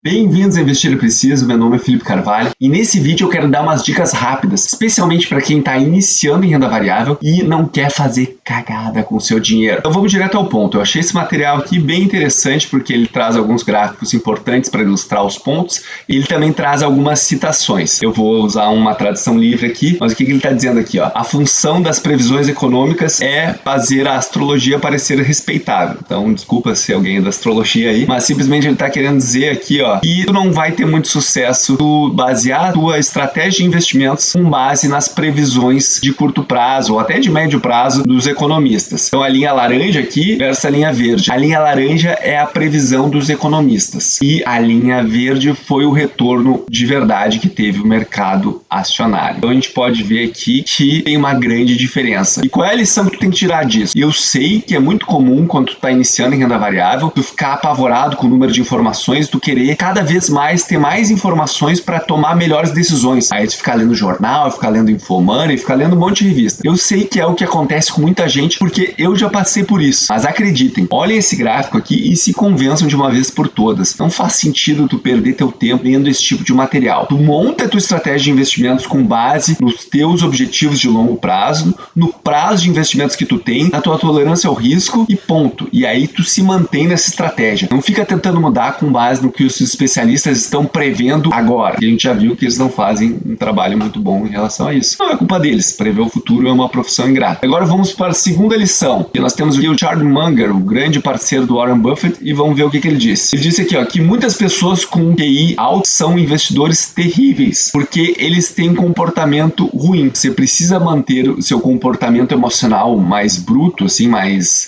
Bem-vindos a Investir Eu Preciso, meu nome é Felipe Carvalho e nesse vídeo eu quero dar umas dicas rápidas, especialmente para quem está iniciando em renda variável e não quer fazer cagada com o seu dinheiro. Então vamos direto ao ponto. Eu achei esse material aqui bem interessante porque ele traz alguns gráficos importantes para ilustrar os pontos e ele também traz algumas citações. Eu vou usar uma tradução livre aqui, mas o que ele está dizendo aqui? A função das previsões econômicas é fazer a astrologia parecer respeitável. Então desculpa se alguém é da astrologia aí, mas simplesmente ele está querendo dizer aqui, e tu não vai ter muito sucesso tu basear a tua estratégia de investimentos com base nas previsões de curto prazo ou até de médio prazo dos economistas. Então a linha laranja aqui versus a linha verde. A linha laranja é a previsão dos economistas e a linha verde foi o retorno de verdade que teve o mercado acionário. Então a gente pode ver aqui que tem uma grande diferença. E qual é a lição que tu tem que tirar disso? Eu sei que é muito comum quando tu está iniciando em renda variável, tu ficar apavorado com o número de informações, tu querer cada vez mais ter mais informações para tomar melhores decisões. Aí tu ficar lendo jornal, ficar lendo Infomoney, ficar lendo um monte de revista. Eu sei que é o que acontece com muita gente porque eu já passei por isso. Mas acreditem, olhem esse gráfico aqui e se convençam de uma vez por todas. Não faz sentido tu perder teu tempo lendo esse tipo de material. Tu monta a tua estratégia de investimentos com base nos teus objetivos de longo prazo, no prazo de investimentos que tu tem, na tua tolerância ao risco e ponto. E aí tu se mantém nessa estratégia. Não fica tentando mudar com base no que os especialistas estão prevendo agora. E a gente já viu que eles não fazem um trabalho muito bom em relação a isso. Não é culpa deles. Prever o futuro é uma profissão ingrata. Agora vamos para a segunda lição. E nós temos aqui o Charlie Munger, o grande parceiro do Warren Buffett, e vamos ver o que ele disse. Ele disse aqui, que muitas pessoas com QI alto são investidores terríveis, porque eles têm um comportamento ruim. Você precisa manter o seu comportamento emocional mais bruto, assim, mais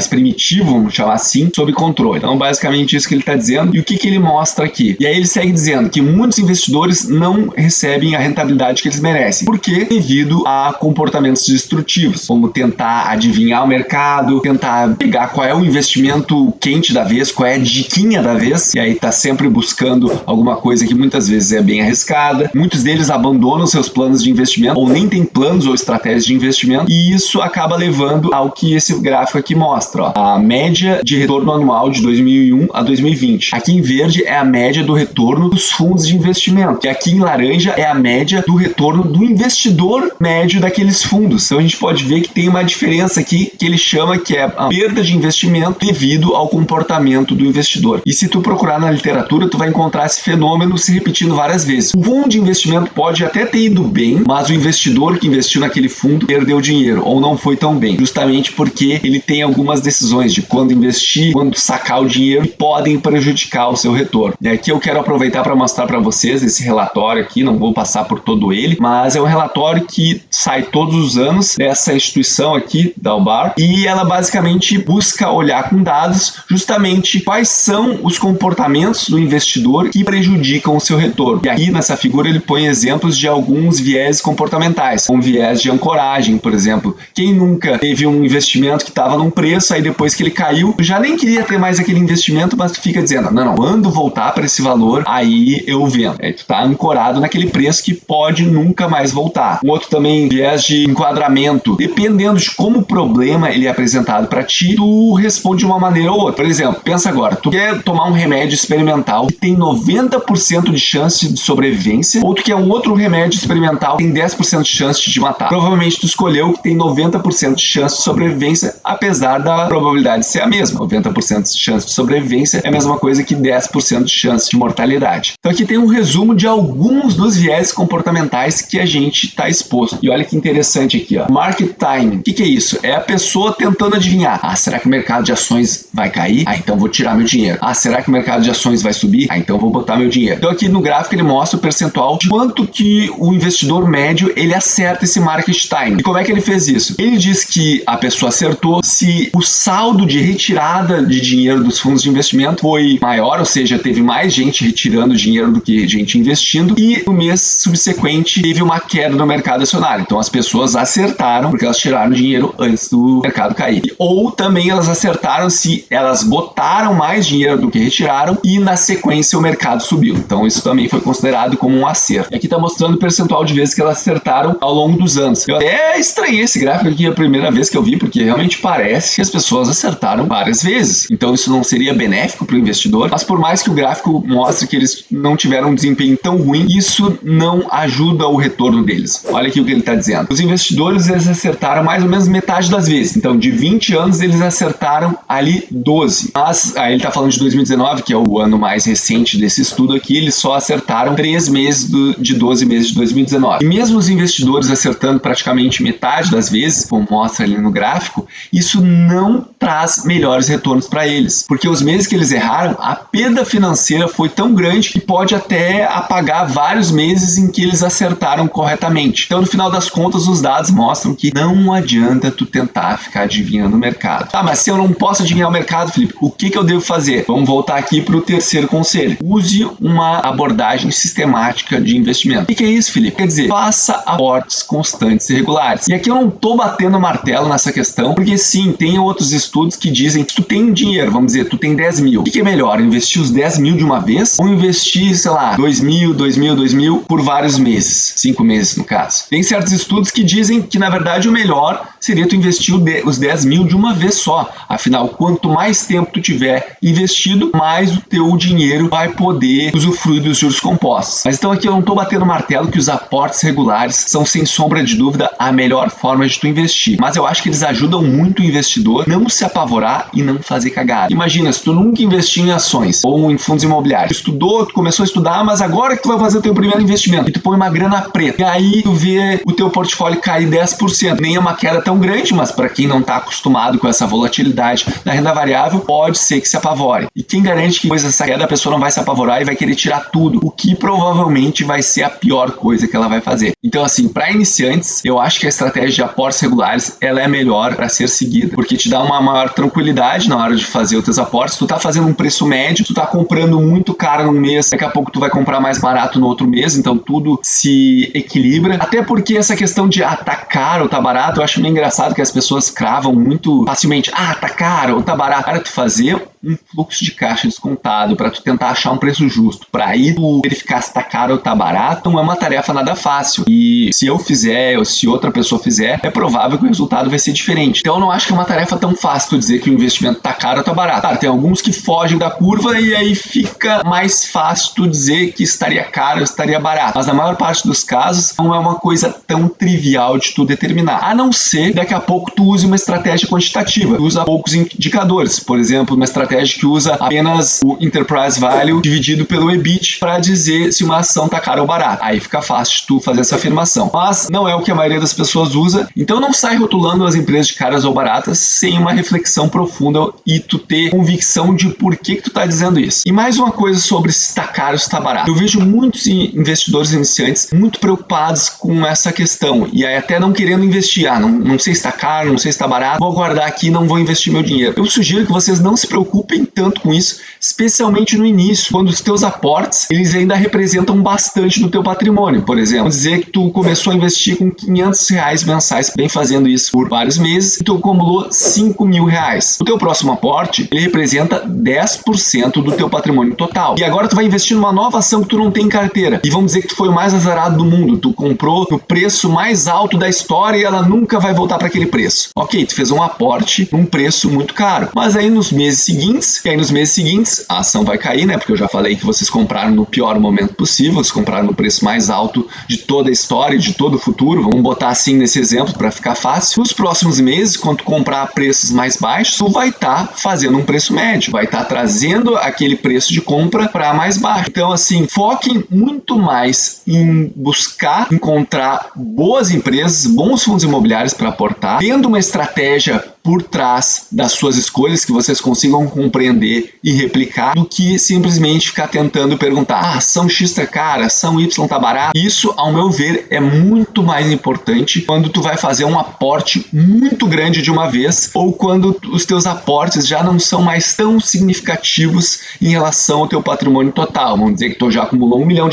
primitivo, vamos chamar assim, sob controle. Então, basicamente isso que ele está dizendo. E o que ele mostra aqui? E aí ele segue dizendo que muitos investidores não recebem a rentabilidade que eles merecem. Por quê? Devido a comportamentos destrutivos, como tentar adivinhar o mercado, tentar pegar qual é o investimento quente da vez, qual é a diquinha da vez, e aí tá sempre buscando alguma coisa que muitas vezes é bem arriscada. Muitos deles abandonam seus planos de investimento, ou nem tem planos ou estratégias de investimento, e isso acaba levando ao que esse gráfico aqui mostra, a média de retorno anual de 2001 a 2020. Aqui em verde é a média do retorno dos fundos de investimento. E aqui em laranja é a média do retorno do investidor médio daqueles fundos. Então a gente pode ver que tem uma diferença aqui que ele chama que é a perda de investimento devido ao comportamento do investidor. E se tu procurar na literatura, tu vai encontrar esse fenômeno se repetindo várias vezes. O fundo de investimento pode até ter ido bem, mas o investidor que investiu naquele fundo perdeu dinheiro ou não foi tão bem, justamente porque ele tem algumas decisões de quando investir, quando sacar o dinheiro, que podem prejudicar o seu retorno. E aqui eu quero aproveitar para mostrar para vocês esse relatório aqui, não vou passar por todo ele, mas é um relatório que sai todos os anos dessa instituição aqui, da Dalbar, e ela basicamente busca olhar com dados justamente quais são os comportamentos do investidor que prejudicam o seu retorno. E aqui nessa figura ele põe exemplos de alguns viés comportamentais, como viés de ancoragem, por exemplo. Quem nunca teve um investimento que estava num preço, aí depois que ele caiu, já nem queria ter mais aquele investimento, mas tu fica dizendo, não, quando voltar para esse valor, aí eu vendo. Aí tu tá ancorado naquele preço que pode nunca mais voltar. Um outro também, viés de enquadramento. Dependendo de como o problema ele é apresentado para ti, tu responde de uma maneira ou outra. Por exemplo, pensa agora, tu quer tomar um remédio experimental que tem 90% de chance de sobrevivência, ou tu quer um outro remédio experimental que tem 10% de chance de te matar. Provavelmente tu escolheu o que tem 90% de chance de sobrevivência, apesar da probabilidade ser a mesma. 90% de chance de sobrevivência é a mesma coisa que 10% de chance de mortalidade. Então aqui tem um resumo de alguns dos viés comportamentais que a gente está exposto. E olha que interessante aqui, Market timing. O que é isso? É a pessoa tentando adivinhar. Será que o mercado de ações vai cair? Então vou tirar meu dinheiro. Será que o mercado de ações vai subir? Então vou botar meu dinheiro. Então aqui no gráfico ele mostra o percentual de quanto que o investidor médio ele acerta esse market timing. E como é que ele fez isso? Ele diz que a pessoa acertou se o saldo de retirada de dinheiro dos fundos de investimento foi maior, ou seja, teve mais gente retirando dinheiro do que gente investindo, e no mês subsequente teve uma queda no mercado acionário. Então as pessoas acertaram porque elas tiraram dinheiro antes do mercado cair. Ou também elas acertaram se elas botaram mais dinheiro do que retiraram e na sequência o mercado subiu. Então isso também foi considerado como um acerto. E aqui está mostrando o percentual de vezes que elas acertaram ao longo dos anos. Eu até estranhei esse gráfico aqui a primeira vez que eu vi, porque realmente parece que as pessoas acertaram várias vezes. Então isso não seria benéfico para o investidor, mas por mais que o gráfico mostra que eles não tiveram um desempenho tão ruim, isso não ajuda o retorno deles. Olha aqui o que ele está dizendo. Os investidores, eles acertaram mais ou menos metade das vezes. Então, de 20 anos, eles acertaram ali 12. Mas, aí ele está falando de 2019, que é o ano mais recente desse estudo aqui, eles só acertaram 3 meses de 12 meses de 2019. E mesmo os investidores acertando praticamente metade das vezes, como mostra ali no gráfico, isso não traz melhores retornos para eles. Porque os meses que eles erraram, a perda financeira foi tão grande que pode até apagar vários meses em que eles acertaram corretamente. Então, no final das contas, os dados mostram que não adianta tu tentar ficar adivinhando o mercado. Ah, mas se eu não posso adivinhar o mercado, Felipe, o que eu devo fazer? Vamos voltar aqui para o terceiro conselho. Use uma abordagem sistemática de investimento. O que é isso, Felipe? Quer dizer, faça aportes constantes e regulares. E aqui eu não estou batendo martelo nessa questão, porque sim, tem outros estudos que dizem que tu tem dinheiro, vamos dizer, tu tem 10 mil. O que é melhor, investir os 10 mil de uma vez ou investir, sei lá, 2 mil por vários meses? 5 meses, no caso. Tem certos estudos que dizem que, na verdade, o melhor seria tu investir os 10 mil de uma vez só. Afinal, quanto mais tempo tu tiver investido, mais o teu dinheiro vai poder usufruir dos juros compostos. Mas então aqui eu não estou batendo martelo que os aportes regulares são, sem sombra de dúvida, a melhor forma de tu investir. Mas eu acho que eles ajudam muito o investidor não se apavorar e não fazer cagada. Imagina, se tu nunca investiu em ações ou em fundos imobiliários, tu estudou, tu começou a estudar, mas agora que tu vai fazer o teu primeiro investimento e tu põe uma grana preta, e aí tu vê o teu portfólio cair 10%. Nem é uma queda tão grande, mas para quem não está acostumado com essa volatilidade da renda variável, pode ser que se apavore. E quem garante que depois dessa queda a pessoa não vai se apavorar e vai querer tirar tudo, o que provavelmente vai ser a pior coisa que ela vai fazer. Então, assim, para iniciantes, eu acho que a estratégia de aportes regulares, ela é melhor para ser seguida, porque te dá uma maior tranquilidade na hora de fazer os teus aportes. Tu tá fazendo um preço médio, tu tá comprando muito caro num mês, daqui a pouco tu vai comprar mais barato no outro mês, então tudo se equilibra. Até porque essa questão de tá caro ou tá barato, eu acho meio engraçado que as pessoas cravam muito facilmente, tá caro ou tá barato. Para tu fazer um fluxo de caixa descontado, para tu tentar achar um preço justo, para aí tu verificar se tá caro ou tá barato, não é uma tarefa nada fácil. E se eu fizer ou se outra pessoa fizer, é provável que o resultado vai ser diferente. Então eu não acho que é uma tarefa tão fácil tu dizer que o investimento tá caro ou tá barato. Claro, tem alguns que fogem da curva e aí fica mais fácil tu dizer que estaria caro ou estaria barato. Mas na maior parte dos casos não é uma coisa tão trivial de tu determinar. A não ser que daqui a pouco tu use uma estratégia quantitativa. Tu usa poucos indicadores. Por exemplo, uma estratégia que usa apenas o Enterprise Value dividido pelo EBIT para dizer se uma ação tá cara ou barata. Aí fica fácil de tu fazer essa afirmação. Mas não é o que a maioria das pessoas usa, então não sai rotulando as empresas de caras ou baratas sem uma reflexão profunda e tu ter convicção de por que tu tá dizendo isso. E mais uma coisa sobre se tá caro ou se tá barato. Eu vejo muitos investidores iniciantes muito preocupados com essa questão e aí até não querendo investir. Não sei se tá caro, não sei se tá barato, vou guardar aqui e não vou investir meu dinheiro. Eu sugiro que vocês não se preocupem tanto com isso, especialmente no início, quando os teus aportes, eles ainda representam bastante do teu patrimônio. Por exemplo, vamos dizer que tu começou a investir com R$500 mensais, vem fazendo isso por vários meses, e tu acumulou R$5.000. O teu próximo aporte, ele representa 10% do teu patrimônio total. E agora tu vai investir numa nova ação que tu não tem em carteira. E vamos dizer que tu foi o mais azarado do mundo, tu comprou no preço mais alto da história e ela nunca vai voltar para aquele preço. Ok, tu fez um aporte num preço muito caro, mas aí nos meses seguintes, a ação vai cair, né? Porque eu já falei que vocês compraram no pior momento possível, vocês compraram no preço mais alto de toda a história, de todo o futuro. Vamos botar assim nesse exemplo para ficar fácil. Nos próximos meses, quando tu comprar a preços mais baixos, tu vai estar fazendo um preço médio, vai estar trazendo aquele preço de compra para mais baixo. Então, assim, foquem muito mais em buscar encontrar boas empresas, bons fundos imobiliários para aportar, tendo uma estratégia por trás das suas escolhas que vocês consigam compreender e replicar, do que simplesmente ficar tentando perguntar, ação X tá cara, ação Y tá barata. Isso, ao meu ver, é muito mais importante quando tu vai fazer um aporte muito grande de uma vez, ou quando os teus aportes já não são mais tão significativos em relação ao teu patrimônio total. Vamos dizer que tu já acumulou R$1 milhão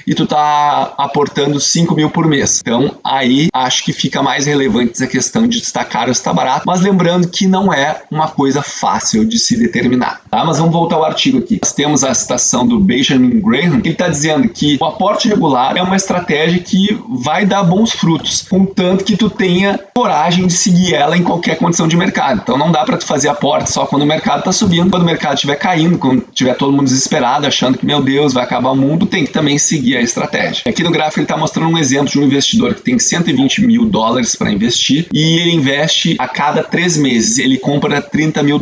e tu tá aportando 5 mil por mês. Então, aí acho que fica mais relevante essa questão de se tá caro ou se tá barato. mas lembrando que não é uma coisa fácil de se determinar, tá? Mas vamos voltar ao artigo aqui. Nós temos a citação do Benjamin Graham, que ele está dizendo que o aporte regular é uma estratégia que vai dar bons frutos, contanto que tu tenha coragem de seguir ela em qualquer condição de mercado. Então não dá para tu fazer aporte só quando o mercado está subindo, quando o mercado estiver caindo, quando tiver todo mundo desesperado, achando que, meu Deus, vai acabar o mundo, tem que também seguir a estratégia. Aqui no gráfico ele está mostrando um exemplo de um investidor que tem $120 mil para investir e ele investe a cada 3 meses. Ele compra $30 mil,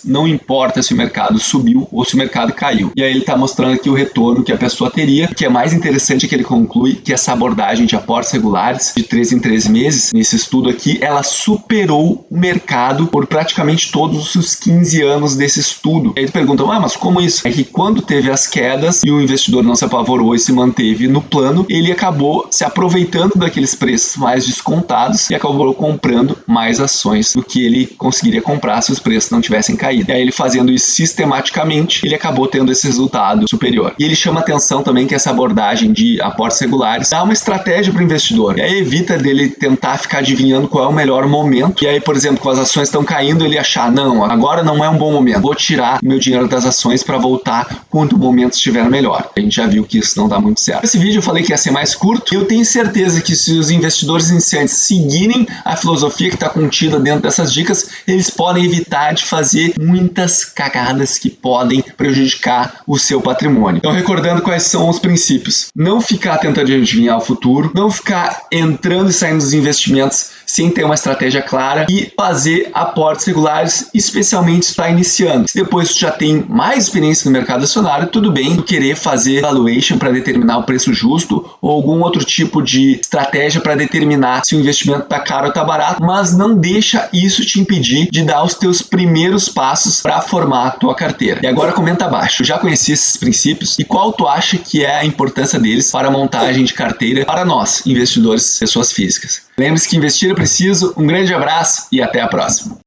não importa se o mercado subiu ou se o mercado caiu. E aí ele está mostrando aqui o retorno que a pessoa teria. O que é mais interessante é que ele conclui que essa abordagem de aportes regulares de 3 em 3 meses, nesse estudo aqui, ela superou o mercado por praticamente todos os 15 anos desse estudo. E aí tu pergunta, mas como isso? É que quando teve as quedas e o investidor não se apavorou e se manteve no plano, ele acabou se aproveitando daqueles preços mais descontados e acabou comprando mais ações do que ele conseguiria comprar se os preços não tivessem caído. E aí ele fazendo isso sistematicamente, ele acabou tendo esse resultado superior. E ele chama atenção também que essa abordagem de aportes regulares dá uma estratégia para o investidor. E aí evita dele tentar ficar adivinhando qual é o melhor momento. E aí, por exemplo, quando as ações estão caindo, ele achar, não, agora não é um bom momento. Vou tirar meu dinheiro das ações para voltar quando o momento estiver melhor. A gente já viu que isso não dá muito certo. Esse vídeo eu falei que ia ser mais curto. Eu tenho certeza que se os investidores iniciantes seguirem a filosofia que está contida dentro dessas dicas, eles podem evitar de fazer muitas cagadas que podem prejudicar o seu patrimônio. Então, recordando quais são os princípios. Não ficar tentando adivinhar o futuro, não ficar entrando e saindo dos investimentos sem ter uma estratégia clara e fazer aportes regulares, especialmente se está iniciando. Se depois tu já tem mais experiência no mercado acionário, tudo bem tu querer fazer valuation para determinar o preço justo ou algum outro tipo de estratégia para determinar se o investimento está caro ou está barato, mas não deixa isso te impedir de dar os teus primeiros passos para formar a tua carteira. E agora comenta abaixo, já conheci esses princípios e qual tu acha que é a importância deles para a montagem de carteira para nós, investidores, pessoas físicas. Lembre-se que investir é preciso. Um grande abraço e até a próxima.